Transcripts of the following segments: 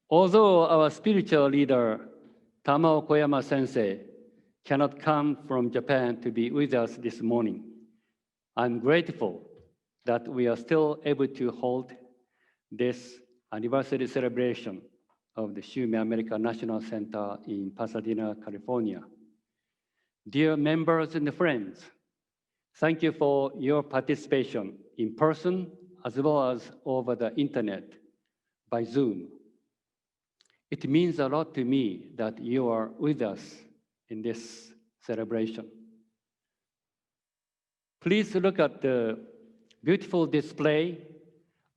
Although our spiritual leader, Tamao Koyama Sensei, cannot come from Japan to be with us this morning, I'm grateful that we are still able to hold this anniversary celebration of the Shume American National Center in Pasadena, California. Dear members and friends, thank you for your participation in person as well as over the internet by Zoom. It means a lot to me that you are with us in this celebration. Please look at the beautiful display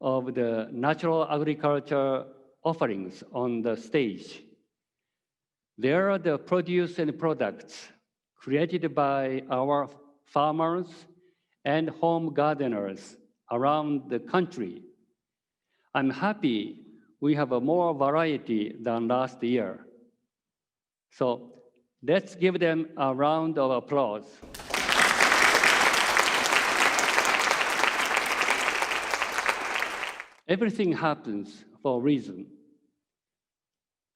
of the natural agriculture offerings on the stage. There are the produce and products created by our farmers and home gardeners around the country. I'm happy we have a more variety than last year. So let's give them a round of applause. Everything happens for a reason.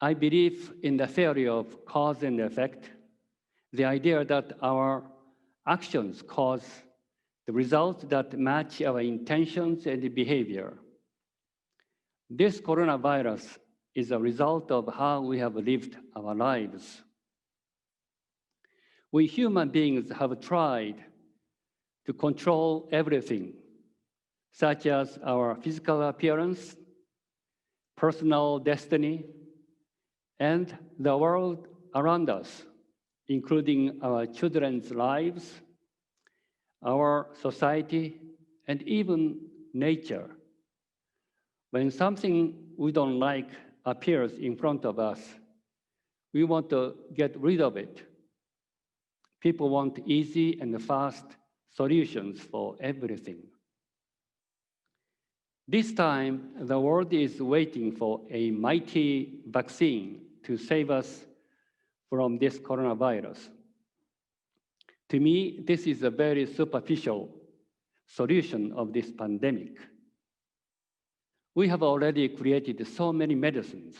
I believe in the theory of cause and effect, the idea that our actions cause the results that match our intentions and behavior. This coronavirus is a result of how we have lived our lives. We human beings have tried to control everything, such as our physical appearance, personal destiny, and the world around us, including our children's lives, our society, and even nature. When something we don't like appears in front of us, we want to get rid of it. People want easy and fast solutions for everything. This time, the world is waiting for a mighty vaccine to save us from this coronavirus. To me, this is a very superficial solution of this pandemic. We have already created so many medicines,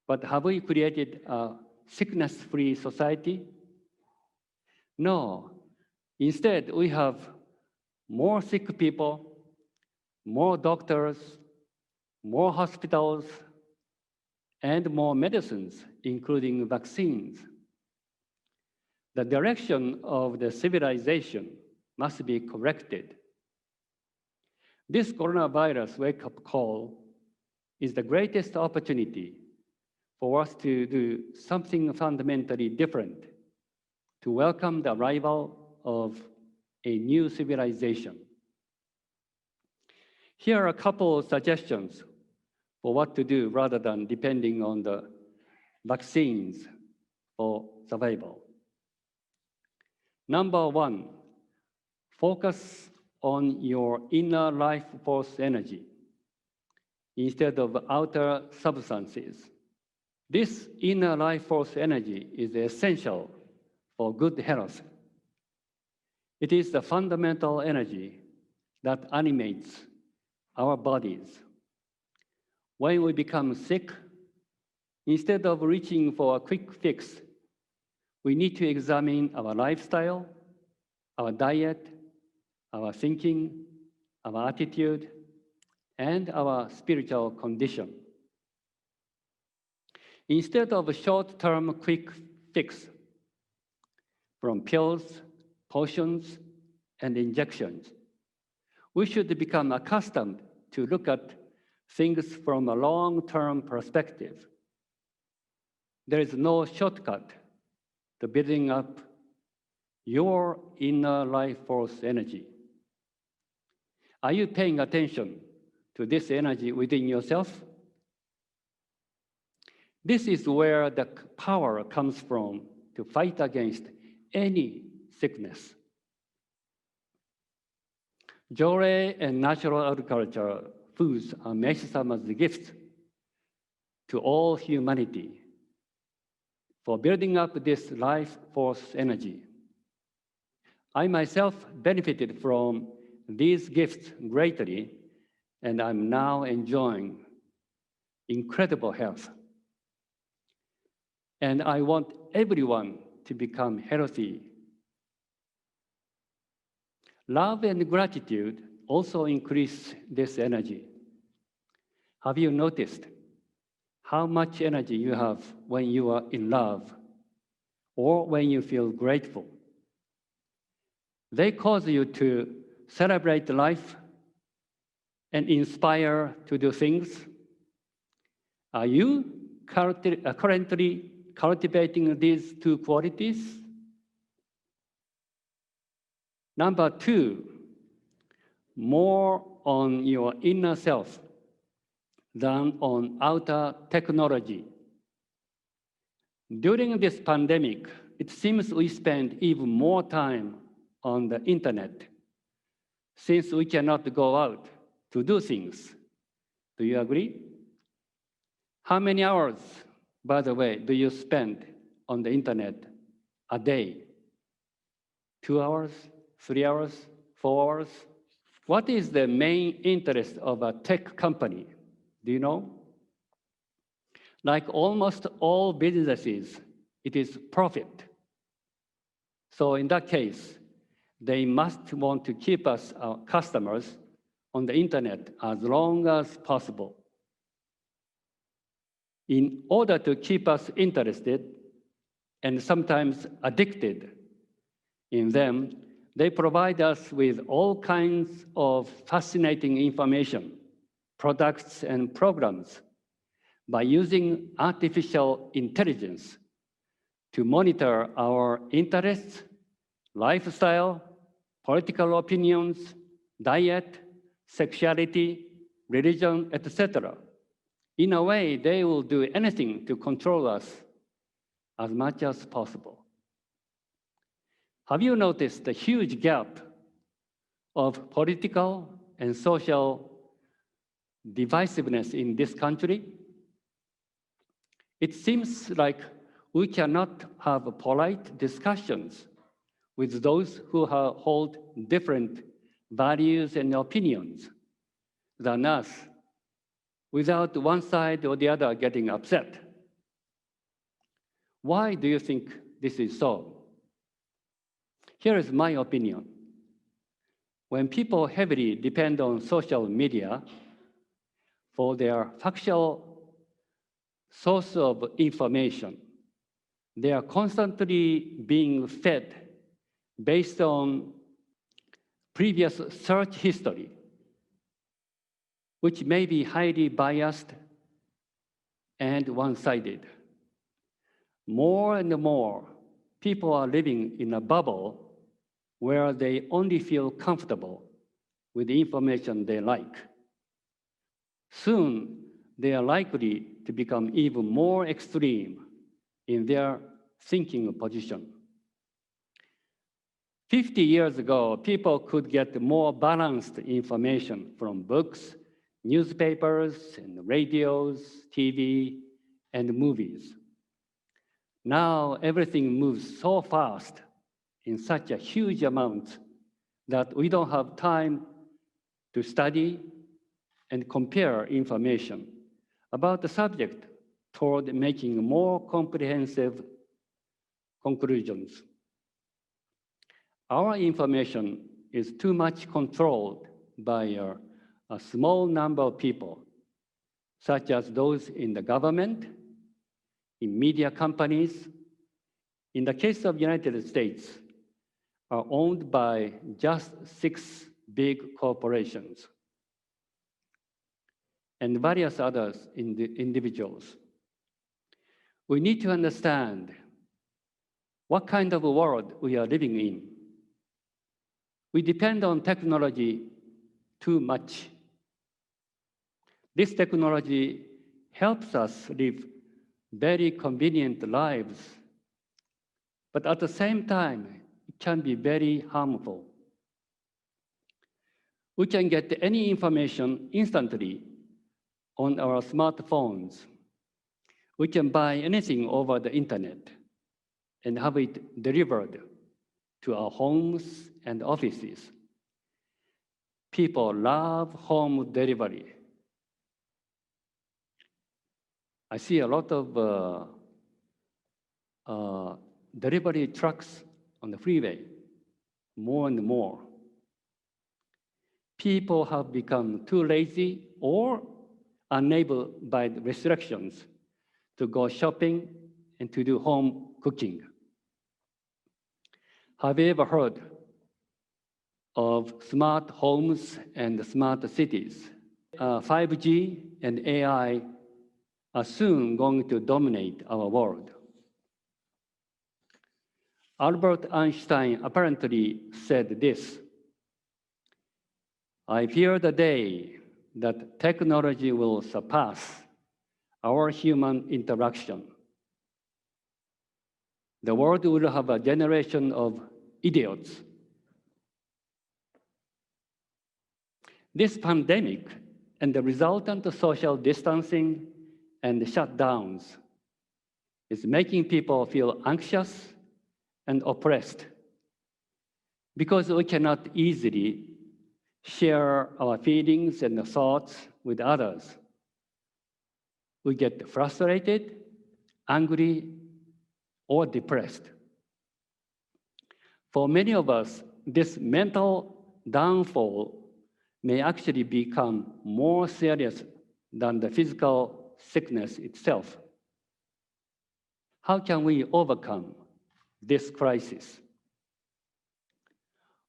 but have we created a sickness-free society? No. Instead, we have more sick people, more doctors, more hospitals, and more medicines, including vaccines. The direction of the civilization must be corrected. This coronavirus wake-up call is the greatest opportunity for us to do something fundamentally different, to welcome the arrival of a new civilization. Here are a couple of suggestions for what to do rather than depending on the vaccines for survival. Number one, focus on your inner life force energy instead of outer substances. This inner life force energy is essential for good health. It is the fundamental energy that animates our bodies. When we become sick, instead of reaching for a quick fix, we need to examine our lifestyle, our diet, our thinking, our attitude, and our spiritual condition. Instead of a short-term quick fix from pills, potions, and injections, we should become accustomed to look at things from a long-term perspective. There is no shortcut to building up your inner life force energy. Are you paying attention to this energy within yourself? This is where the power comes from to fight against any sickness. Jore and natural agriculture foods are Meishu-sama as gifts to all humanity for building up this life force energy. I myself benefited from these gifts greatly, and I'm now enjoying incredible health. And I want everyone to become healthy. Love and gratitude also increase this energy. Have you noticed how much energy you have when you are in love or when you feel grateful? They cause you to celebrate life and inspire to do things. Are you currently cultivating these two qualities? Number two, more on your inner self than on outer technology. During this pandemic, it seems we spend even more time on the internet since we cannot go out to do things. Do you agree? How many hours, by the way, do you spend on the internet a day? 2 hours, 3 hours, 4 hours? What is the main interest of a tech company? Do you know? Like almost all businesses, it is profit. So in that case, they must want to keep us, our customers, on the internet as long as possible. In order to keep us interested and sometimes addicted in them, they provide us with all kinds of fascinating information, products, and programs by using artificial intelligence to monitor our interests, lifestyle, political opinions, diet, sexuality, religion, etc. In a way, they will do anything to control us as much as possible. Have you noticed the huge gap of political and social divisiveness in this country? It seems like we cannot have polite discussions with those who hold different values and opinions than us without one side or the other getting upset. Why do you think this is so? Here is my opinion. When people heavily depend on social media for their factual source of information, they are constantly being fed based on previous search history, which may be highly biased and one-sided. More and more, people are living in a bubble where they only feel comfortable with the information they like. Soon, they are likely to become even more extreme in their thinking position. 50 years ago, people could get more balanced information from books, newspapers, and radios, TV, and movies. Now, everything moves so fast in such a huge amount that we don't have time to study and compare information about the subject toward making more comprehensive conclusions. Our information is too much controlled by a small number of people, such as those in the government, in media companies. In the case of the United States, are owned by just 6 big corporations and various others individuals. We need to understand what kind of a world we are living in. We depend on technology too much. This technology helps us live very convenient lives, but at the same time, it can be very harmful. We can get any information instantly on our smartphones. We can buy anything over the internet and have it delivered to our homes and offices. People love home delivery. I see a lot of delivery trucks on the freeway, more and more. People have become too lazy or unable by the restrictions to go shopping and to do home cooking. Have you ever heard of smart homes and smart cities? 5G and AI are soon going to dominate our world. Albert Einstein apparently said this: "I fear the day that technology will surpass our human interaction. The world will have a generation of idiots." This pandemic and the resultant social distancing and shutdowns is making people feel anxious and oppressed because we cannot easily share our feelings and thoughts with others. We get frustrated, angry, or depressed. For many of us, this mental downfall may actually become more serious than the physical sickness itself. How can we overcome this crisis?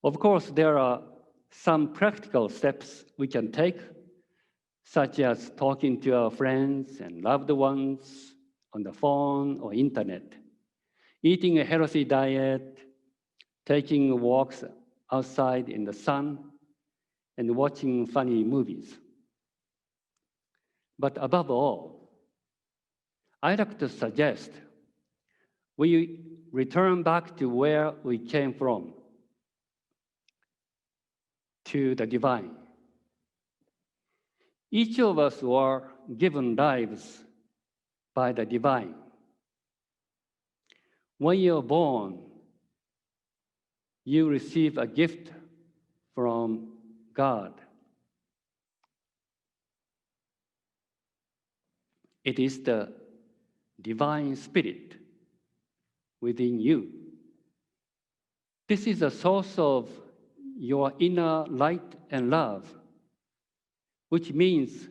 Of course, there are some practical steps we can take, such as talking to our friends and loved ones on the phone or internet, eating a healthy diet, taking walks outside in the sun, and watching funny movies. But above all, I'd like to suggest we return back to where we came from, to the divine. Each of us were given lives by the divine. When you're born, you receive a gift from God. It is the divine spirit within you. This is the source of your inner light and love, which means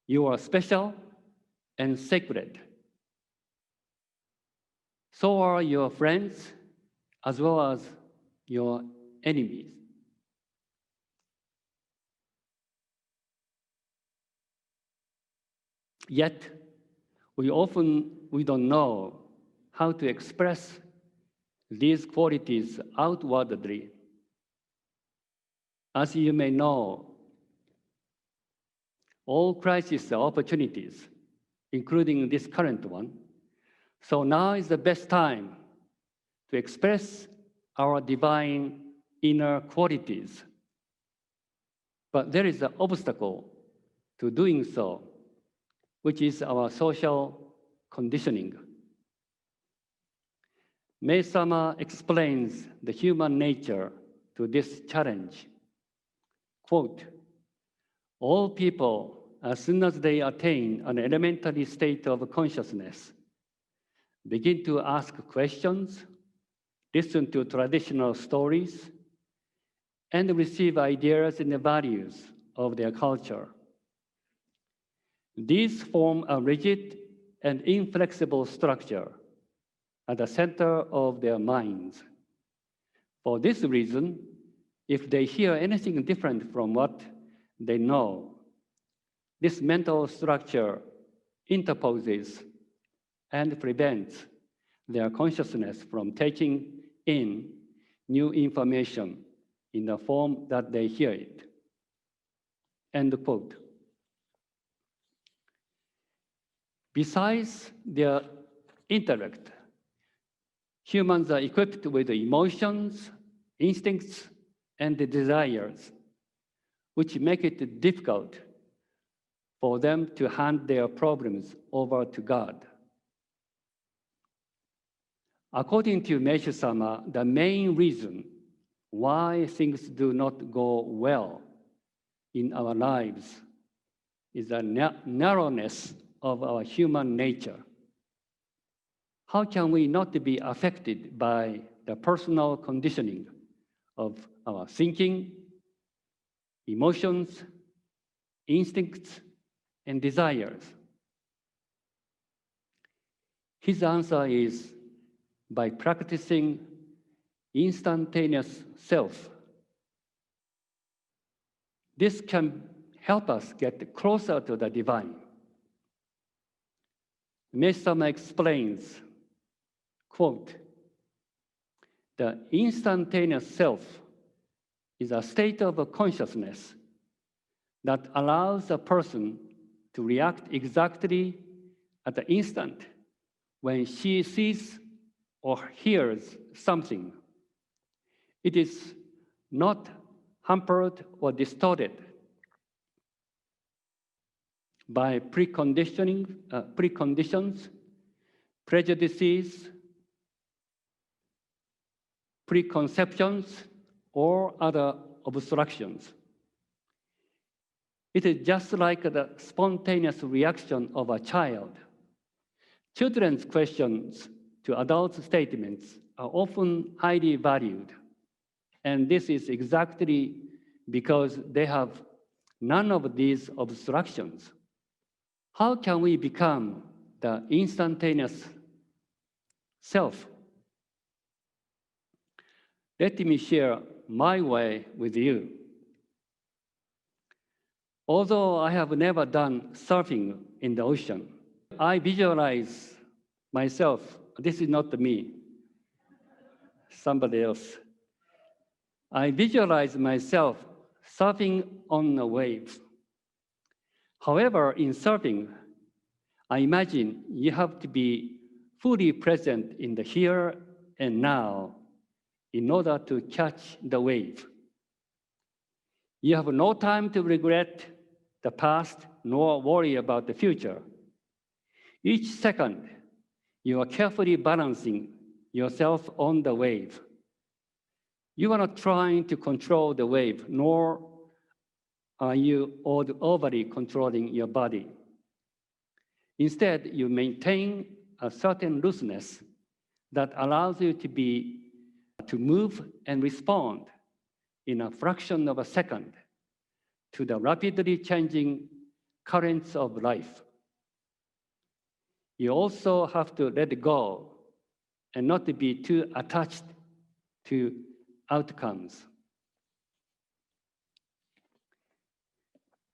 you are special and sacred. So are your friends as well as your enemies. Yet, we don't know how to express these qualities outwardly. As you may know, all crises are opportunities, including this current one. So now is the best time to express our divine inner qualities. But there is an obstacle to doing so, which is our social conditioning. Mae-sama explains the human nature to this challenge. Quote, "All people, as soon as they attain an elementary state of consciousness, begin to ask questions, listen to traditional stories, and receive ideas and values of their culture. These form a rigid and inflexible structure at the center of their minds. For this reason, if they hear anything different from what they know, this mental structure interposes and prevents their consciousness from taking in new information in the form that they hear it." End quote. Besides their intellect, humans are equipped with emotions, instincts, and desires, which make it difficult for them to hand their problems over to God. According to Meishu-sama, the main reason why things do not go well in our lives is a narrowness of our human nature. How can we not be affected by the personal conditioning of our thinking, emotions, instincts, and desires? His answer is by practicing instantaneous self. This can help us get closer to the divine. Meisama explains, quote, "The instantaneous self is a state of consciousness that allows a person to react exactly at the instant when she sees or hears something. It is not hampered or distorted by preconditions, prejudices, preconceptions, or other obstructions. It is just like the spontaneous reaction of a child. Children's questions to adults' statements are often highly valued, and this is exactly because they have none of these obstructions. How can we become the instantaneous self? Let me share my way with you. Although I have never done surfing in the ocean, I visualize myself, this is not me, somebody else. I visualize myself surfing on a wave. However, in surfing, I imagine you have to be fully present in the here and now in order to catch the wave. You have no time to regret the past nor worry about the future. Each second, you are carefully balancing yourself on the wave. You are not trying to control the wave, nor are you overly controlling your body. Instead, you maintain a certain looseness that allows you to move and respond in a fraction of a second to the rapidly changing currents of life. You also have to let go and not to be too attached to outcomes.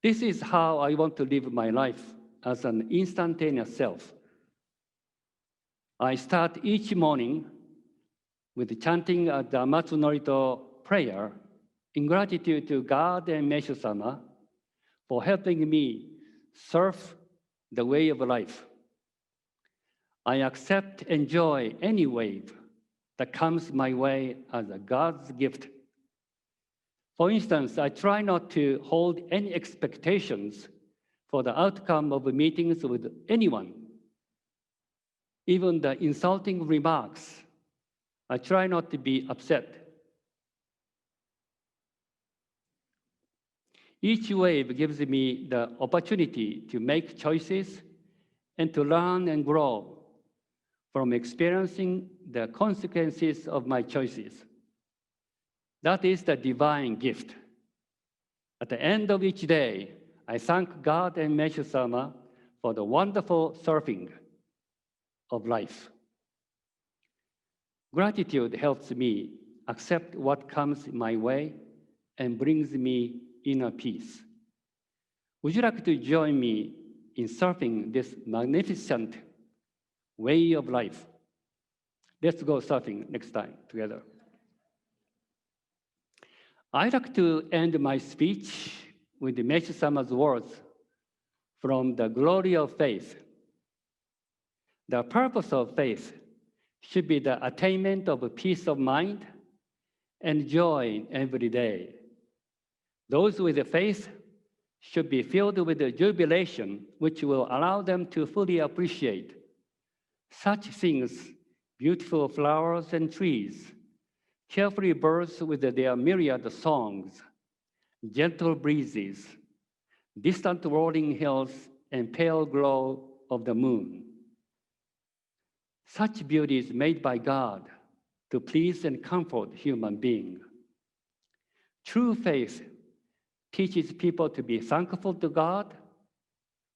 This is how I want to live my life as an instantaneous self. I start each morning with chanting the Amatsunorito prayer in gratitude to God and Meishu-sama for helping me surf the wave of life. I accept and enjoy any wave that comes my way as a God's gift. For instance, I try not to hold any expectations for the outcome of meetings with anyone. Even the insulting remarks, I try not to be upset. Each wave gives me the opportunity to make choices and to learn and grow from experiencing the consequences of my choices. That is the divine gift. At the end of each day, I thank God and Meishu-sama for the wonderful surfing of life. Gratitude helps me accept what comes my way and brings me inner peace. Would you like to join me in surfing this magnificent way of life? Let's go surfing next time together. I'd like to end my speech with Meishu-sama's words from The Glory of Faith. The purpose of faith should be the attainment of peace of mind and joy every day. Those with faith should be filled with jubilation, which will allow them to fully appreciate such things, beautiful flowers and trees, carefree birds with their myriad songs, gentle breezes, distant rolling hills, and pale glow of the moon. Such beauty is made by God to please and comfort human beings. True faith teaches people to be thankful to God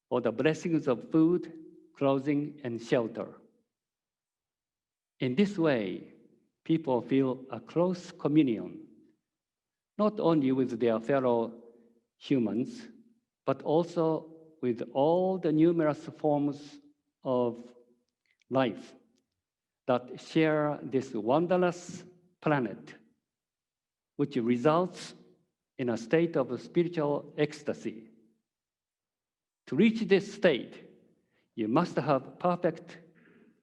for the blessings of food, clothing, and shelter. In this way, people feel a close communion, not only with their fellow humans, but also with all the numerous forms of life that share this wondrous planet, which results in a state of spiritual ecstasy. To reach this state, you must have perfect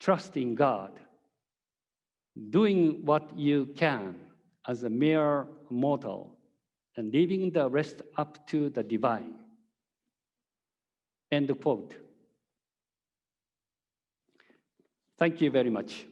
trust in God, doing what you can as a mere mortal and leaving the rest up to the divine. End quote. Thank you very much.